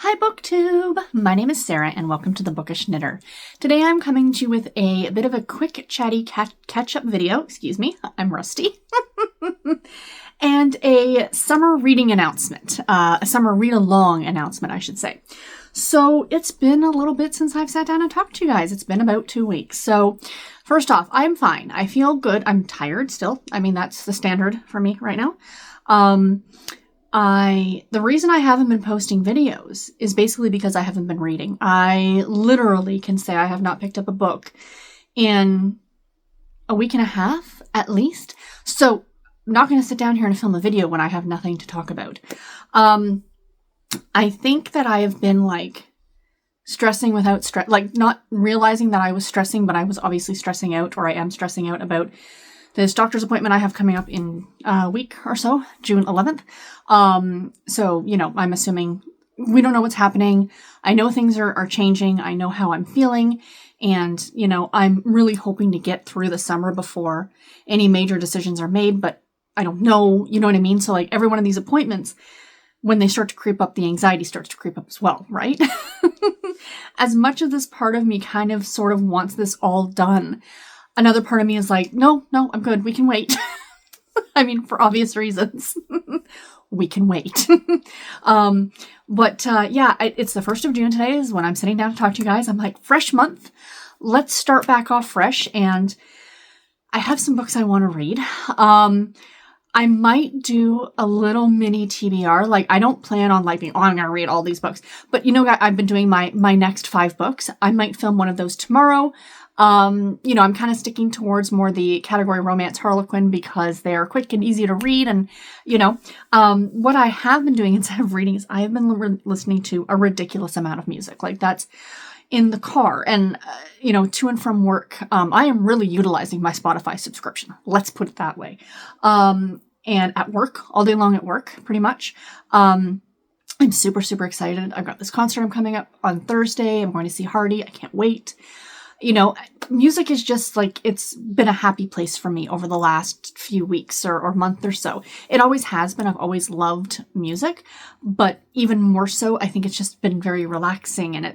Hi BookTube! My name is Sarah and welcome to the Bookish Knitter. Today I'm coming to you with a bit of a quick chatty catch-up video, excuse me, I'm rusty, and a summer reading announcement, a summer read-along announcement I should say. So it's been a little bit since I've sat down and talked to you guys. It's been about 2 weeks. So first off, I'm fine. I feel good. I'm tired still. I mean, that's the standard for me right now. The reason I haven't been posting videos is basically because I haven't been reading. I literally can say I have not picked up a book in a week and a half, at least. So I'm not going to sit down here and film a video when I have nothing to talk about. I think that I have been stressing without stress, not realizing that I was stressing, but I was obviously stressing out, or I am stressing out about this doctor's appointment I have coming up in a week or so, June 11th. So, I'm assuming we don't know what's happening. I know things are changing. I know how I'm feeling. And, I'm really hoping to get through the summer before any major decisions are made, but I don't know, you know what I mean? So every one of these appointments, when they start to creep up, the anxiety starts to creep up as well, right? As much of this part of me kind of sort of wants this all done, another part of me is like, no, I'm good. We can wait. I mean, for obvious reasons, we can wait. It's the 1st of June today is when I'm sitting down to talk to you guys. I'm like, fresh month. Let's start back off fresh. And I have some books I want to read. I might do a little mini TBR. I don't plan on being, I'm going to read all these books. But I've been doing my next 5 books. I might film one of those tomorrow. I'm kind of sticking towards more the category romance Harlequin because they're quick and easy to read. And, what I have been doing instead of reading is I have been listening to a ridiculous amount of music. That's in the car and, to and from work. I am really utilizing my Spotify subscription. Let's put it that way. And at work, all day long at work, pretty much. I'm super, super excited. I've got this concert I'm coming up on Thursday. I'm going to see Hardy. I can't wait. Music is just it's been a happy place for me over the last few weeks or month or so. It always has been. I've always loved music, but even more so, I think it's just been very relaxing. And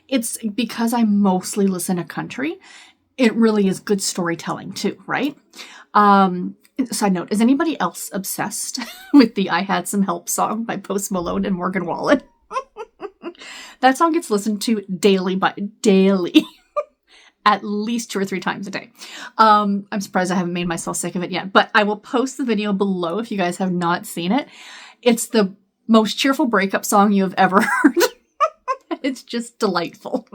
it's because I mostly listen to country. It really is good storytelling too, right? Side note, is anybody else obsessed with the I Had Some Help song by Post Malone and Morgan Wallen? That song gets listened to daily. At least 2 or 3 times a day. I'm surprised I haven't made myself sick of it yet, but I will post the video below if you guys have not seen it. It's the most cheerful breakup song you have ever heard. It's just delightful.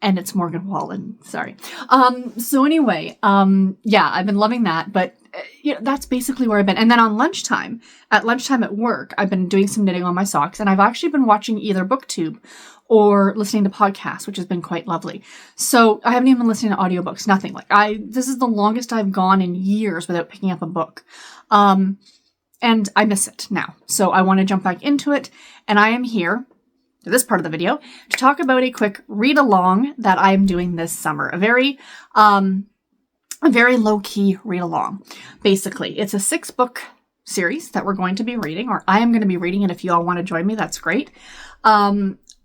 And it's Morgan Wallen. Sorry. So anyway, I've been loving that, but that's basically where I've been. And then on lunchtime at work, I've been doing some knitting on my socks, and I've actually been watching either BookTube or listening to podcasts, which has been quite lovely. So I haven't even been listening to audiobooks, nothing. This is the longest I've gone in years without picking up a book. And I miss it now. So I want to jump back into it. And I am here to this part of the video to talk about a quick read along that I am doing this summer. A very low-key read along. Basically, it's a 6-book series that we're going to be reading, or I am going to be reading it. If you all want to join me, that's great.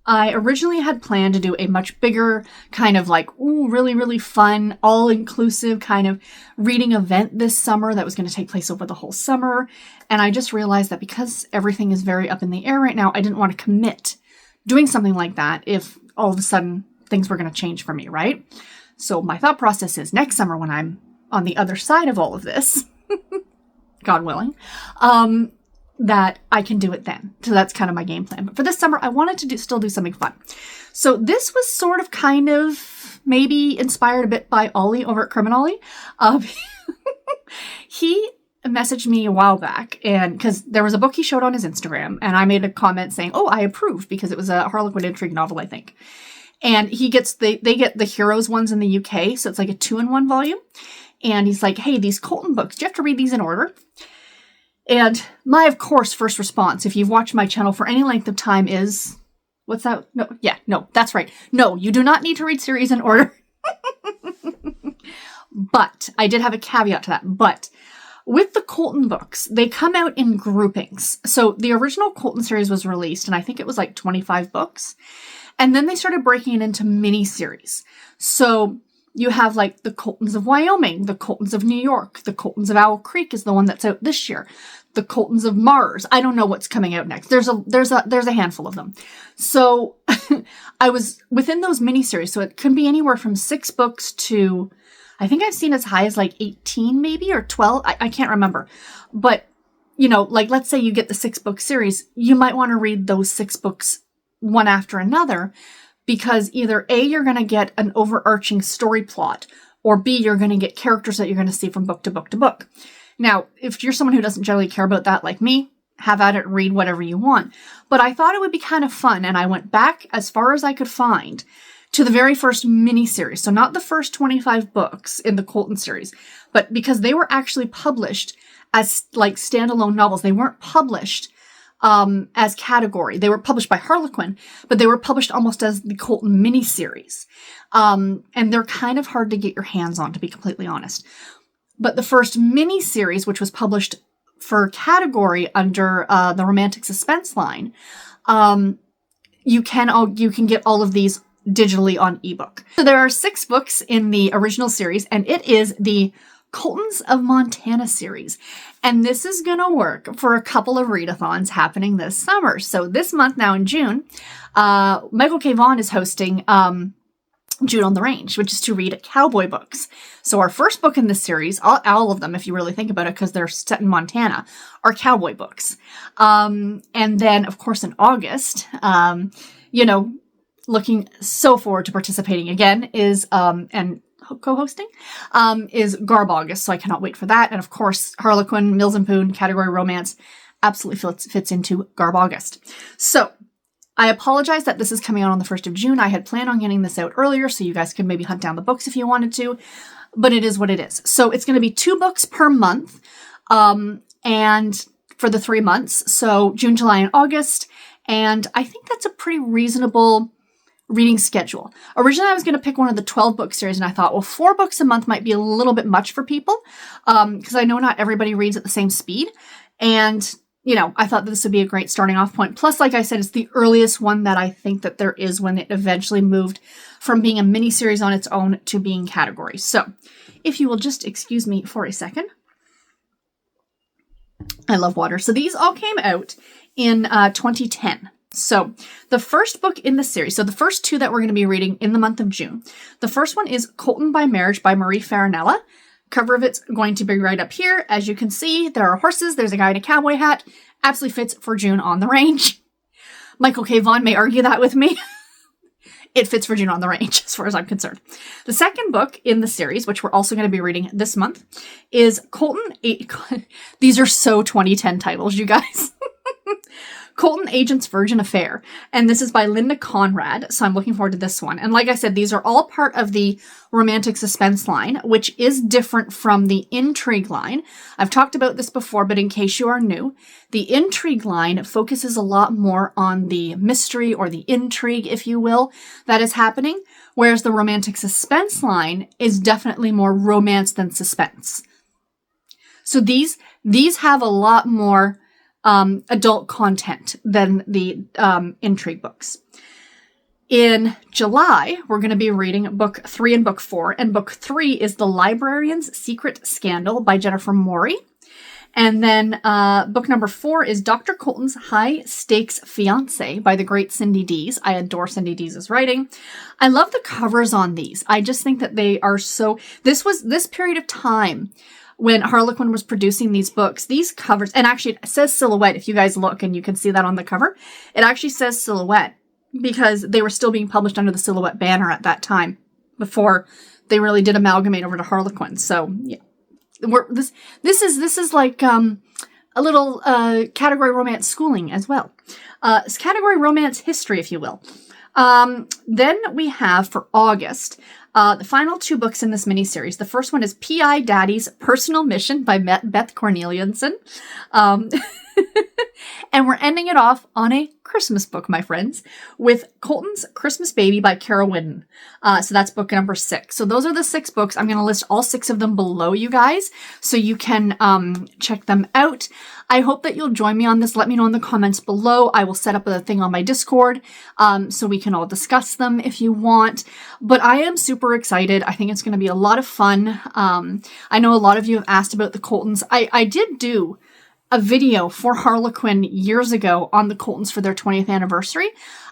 I originally had planned to do a much bigger kind of really, really fun, all-inclusive kind of reading event this summer that was going to take place over the whole summer. And I just realized that because everything is very up in the air right now, I didn't want to commit doing something like that if all of a sudden things were going to change for me, right? So my thought process is next summer when I'm on the other side of all of this, God willing, that I can do it then. So that's kind of my game plan. But for this summer, I wanted to still do something fun. So this was sort of kind of maybe inspired a bit by Ollie over at Criminally. He messaged me a while back, and because there was a book he showed on his Instagram, and I made a comment saying, oh, I approve, because it was a Harlequin intrigue novel, I think. And they get the Heroes ones in the UK, so it's like a 2-in-1 volume. And he's like, hey, these Colton books, do you have to read these in order? And my, of course, first response, if you've watched my channel for any length of time, is, what's that? No, that's right. No, you do not need to read series in order. But I did have a caveat to that. But with the Colton books, they come out in groupings. So the original Colton series was released, and I think it was like 25 books. And then they started breaking it into mini-series. So you have like the Coltons of Wyoming, the Coltons of New York, the Coltons of Owl Creek is the one that's out this year, the Coltons of Mars. I don't know what's coming out next. There's a handful of them. So I was within those miniseries. So it could be anywhere from 6 books to, I think I've seen as high as like 18 maybe, or 12. I can't remember. But, you know, like let's say you get the 6-book series, you might want to read those 6 books one after another, because either A, you're going to get an overarching story plot, or B, you're going to get characters that you're going to see from book to book to book. Now, if you're someone who doesn't generally care about that like me, have at it, read whatever you want. But I thought it would be kind of fun, and I went back as far as I could find to the very first miniseries. So not the first 25 books in the Colton series, but because they were actually published as like standalone novels. They weren't published as category. They were published by Harlequin, but they were published almost as the Colton miniseries. And they're kind of hard to get your hands on, to be completely honest. But the first miniseries, which was published for category under the romantic suspense line, you can get all of these digitally on ebook. So there are 6 books in the original series, and it is the Coltons of Montana series. And this is going to work for a couple of readathons happening this summer. So this month now in June, Michael K. Vaughan is hosting June on the Range, which is to read cowboy books. So our first book in this series, all of them, if you really think about it, because they're set in Montana, are cowboy books. And then, of course, in August, looking so forward to participating again is, and co-hosting, is Garb August. So I cannot wait for that. And of course, Harlequin, Mills and Poon, category romance, absolutely fits into Garb August. So I apologize that this is coming out on the 1st of June. I had planned on getting this out earlier, so you guys could maybe hunt down the books if you wanted to, but it is what it is. So it's going to be 2 books per month, and for the 3 months. So June, July, and August. And I think that's a pretty reasonable reading schedule. Originally, I was going to pick one of the 12-book series, and I thought, well, 4 books a month might be a little bit much for people, because I know not everybody reads at the same speed. And, I thought this would be a great starting off point. Plus, like I said, it's the earliest one that I think that there is when it eventually moved from being a mini-series on its own to being categories. So, if you will just excuse me for a second. I love water. So these all came out in 2010. So the first book in the series, so the first 2 that we're going to be reading in the month of June. The first one is Colton by Marriage by Marie Farinella. Cover of it's going to be right up here. As you can see, there are horses. There's a guy in a cowboy hat. Absolutely fits for June on the Range. Michael K. Vaughan may argue that with me. It fits for June on the Range, as far as I'm concerned. The second book in the series, which we're also going to be reading this month, is Colton. These are so 2010 titles, you guys. Colton Agent's Virgin Affair. And this is by Linda Conrad. So I'm looking forward to this one. And like I said, these are all part of the romantic suspense line, which is different from the intrigue line. I've talked about this before, but in case you are new, the intrigue line focuses a lot more on the mystery or the intrigue, if you will, that is happening. Whereas the romantic suspense line is definitely more romance than suspense. So these have a lot more adult content than the intrigue books. In July, we're going to be reading book 3 and book 4, and book 3 is The Librarian's Secret Scandal by Jennifer Morey. And then book number 4 is Dr. Colton's High Stakes Fiancé by the great Cindy Dees. I adore Cindy Dees' writing. I love the covers on these. I just think that they are so... This period of time when Harlequin was producing these books, these covers, and actually it says Silhouette, if you guys look and you can see that on the cover, it actually says Silhouette because they were still being published under the Silhouette banner at that time before they really did amalgamate over to Harlequin. So yeah, this is like a little category romance schooling as well. It's category romance history, if you will. Then we have for August, the final 2 books in this miniseries. The first one is P.I. Daddy's Personal Mission by Beth Corneliuson. And we're ending it off on a Christmas book, my friends, with Colton's Christmas Baby by Kara Whidden. So that's book number 6. So those are the 6 books. I'm going to list all 6 of them below, you guys, so you can check them out. I hope that you'll join me on this. Let me know in the comments below. I will set up a thing on my Discord so we can all discuss them if you want. But I am super excited. I think it's going to be a lot of fun. I know a lot of you have asked about the Coltons. I did do a video for Harlequin years ago on the Coltons for their 20th anniversary.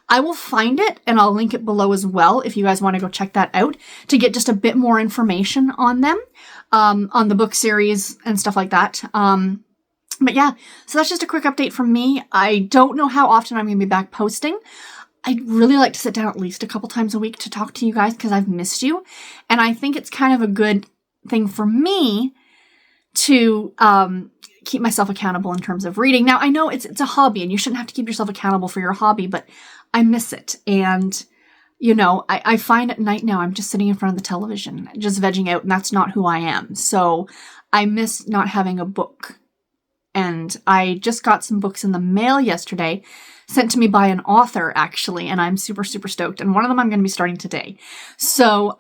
I will find it and I'll link it below as well if you guys want to go check that out to get just a bit more information on them, on the book series and stuff like that. But yeah, so that's just a quick update from me. I don't know how often I'm going to be back posting. I'd really like to sit down at least a couple times a week to talk to you guys because I've missed you. And I think it's kind of a good thing for me to keep myself accountable in terms of reading. Now, I know it's a hobby and you shouldn't have to keep yourself accountable for your hobby, but I miss it. And, you know, I find at night now I'm just sitting in front of the television, just vegging out, and that's not who I am. So I miss not having a book. And I just got some books in the mail yesterday, sent to me by an author, actually, and I'm super, super stoked. And one of them I'm going to be starting today. So,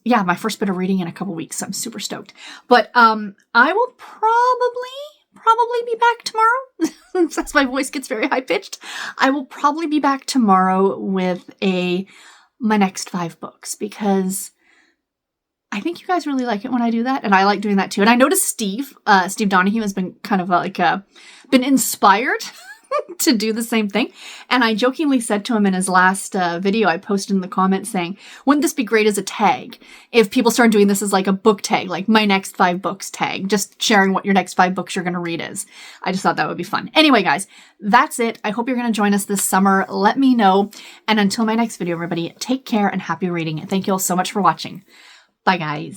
yeah, my first bit of reading in a couple weeks. So I'm super stoked. But I will probably be back tomorrow. As my voice gets very high-pitched. I will probably be back tomorrow with my next 5 books because I think you guys really like it when I do that, and I like doing that too. And I noticed Steve Donahue has been kind of been inspired to do the same thing. And I jokingly said to him in his last video, I posted in the comments saying, wouldn't this be great as a tag if people start doing this as like a book tag, like my next 5 books tag, just sharing what your next 5 books you're going to read is. I just thought that would be fun. Anyway, guys, that's it. I hope you're going to join us this summer. Let me know. And until my next video, everybody, take care and happy reading. Thank you all so much for watching. Bye, guys.